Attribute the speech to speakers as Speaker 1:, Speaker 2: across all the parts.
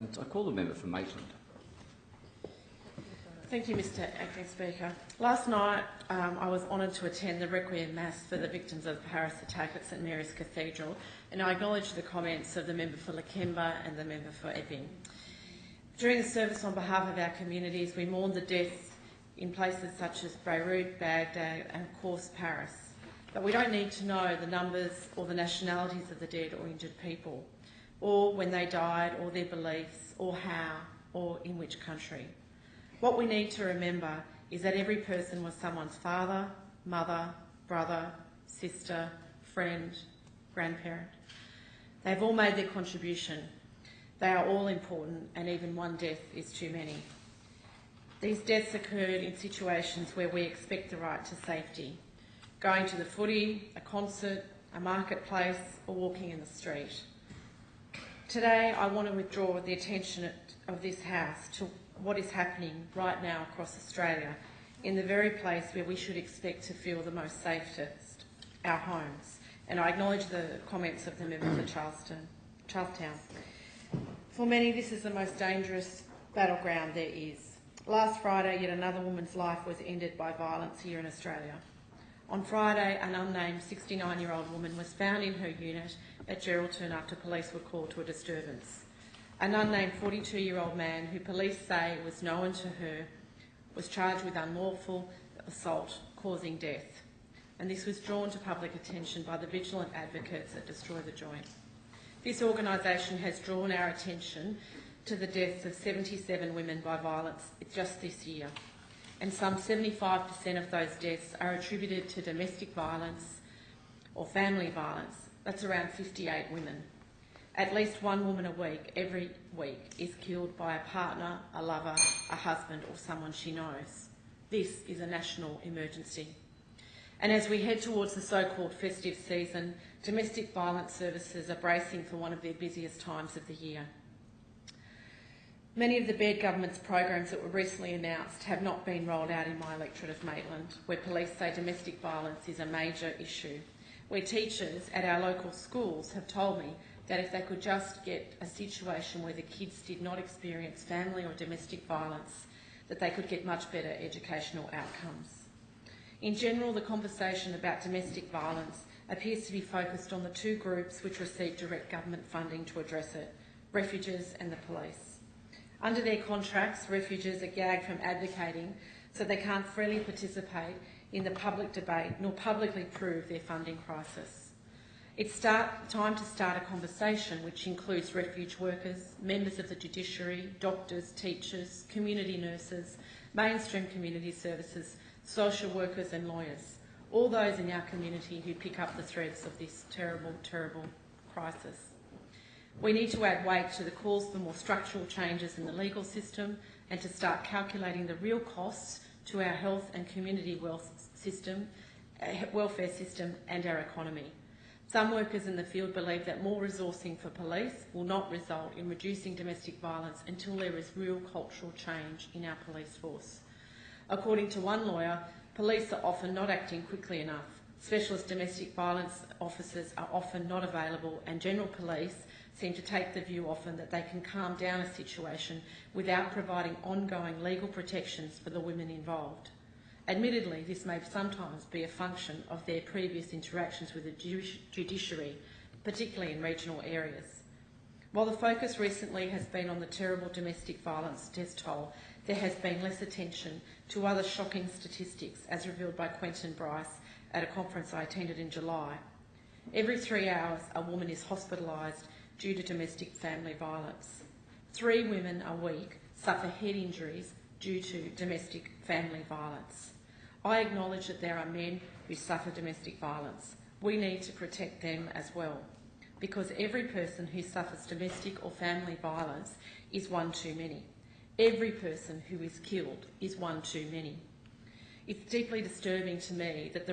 Speaker 1: I call the member for Maitland.
Speaker 2: Thank you, Mr Acting Speaker. Last night I was honoured to attend the requiem mass for the victims of the Paris attack at St Mary's Cathedral, and I acknowledge the comments of the member for Lakemba and the member for Epping. During the service on behalf of our communities, we mourned the deaths in places such as Beirut, Baghdad and of course Paris. But we don't need to know the numbers or the nationalities of the dead or injured people, or when they died, or their beliefs, or how, or in which country. What we need to remember is that every person was someone's father, mother, brother, sister, friend, grandparent. They've all made their contribution. They are all important, and even one death is too many. These deaths occurred in situations where we expect the right to safety: going to the footy, a concert, a marketplace, or walking in the street. Today, I want to withdraw the attention of this House to what is happening right now across Australia, in the very place where we should expect to feel the most safest, our homes. And I acknowledge the comments of the member for Charlestown. For many, this is the most dangerous battleground there is. Last Friday, yet another woman's life was ended by violence here in Australia. On Friday, an unnamed 69-year-old woman was found in her unit at Geraldton after police were called to a disturbance. An unnamed 42-year-old man, who police say was known to her, was charged with unlawful assault causing death. And this was drawn to public attention by the vigilant advocates at Destroy the Joint. This organisation has drawn our attention to the deaths of 77 women by violence just this year. And some 75% of those deaths are attributed to domestic violence or family violence. That's around 58 women. At least one woman a week, every week, is killed by a partner, a lover, a husband or someone she knows. This is a national emergency. And as we head towards the so-called festive season, domestic violence services are bracing for one of their busiest times of the year. Many of the Baird government's programs that were recently announced have not been rolled out in my electorate of Maitland, where police say domestic violence is a major issue, where teachers at our local schools have told me that if they could just get a situation where the kids did not experience family or domestic violence, that they could get much better educational outcomes. In general, the conversation about domestic violence appears to be focused on the two groups which receive direct government funding to address it: refuges and the police. Under their contracts, refuges are gagged from advocating, so they can't freely participate in the public debate nor publicly prove their funding crisis. It's time to start a conversation which includes refuge workers, members of the judiciary, doctors, teachers, community nurses, mainstream community services, social workers and lawyers, all those in our community who pick up the threads of this terrible, terrible crisis. We need to add weight to the calls for more structural changes in the legal system and to start calculating the real costs to our health and community welfare system and our economy. Some workers in the field believe that more resourcing for police will not result in reducing domestic violence until there is real cultural change in our police force. According to one lawyer, police are often not acting quickly enough. Specialist domestic violence officers are often not available, and general police seem to take the view often that they can calm down a situation without providing ongoing legal protections for the women involved. Admittedly, this may sometimes be a function of their previous interactions with the judiciary, particularly in regional areas. While the focus recently has been on the terrible domestic violence death toll, there has been less attention to other shocking statistics, as revealed by Quentin Bryce at a conference I attended in July. Every 3 hours, a woman is hospitalised due to domestic family violence. 3 women a week suffer head injuries due to domestic family violence. I acknowledge that there are men who suffer domestic violence. We need to protect them as well, because every person who suffers domestic or family violence is one too many. Every person who is killed is one too many. It's deeply disturbing to me that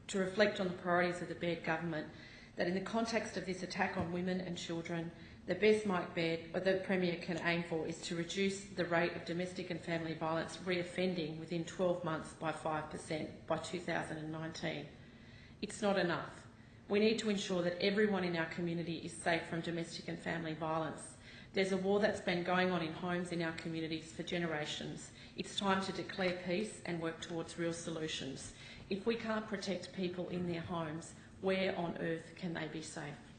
Speaker 2: to reflect on the priorities of the Baird government, that in the context of this attack on women and children, the best the Premier can aim for is to reduce the rate of domestic and family violence reoffending within 12 months by 5% by 2019. It's not enough. We need to ensure that everyone in our community is safe from domestic and family violence. There's a war that's been going on in homes in our communities for generations. It's time to declare peace and work towards real solutions. If we can't protect people in their homes, where on earth can they be safe?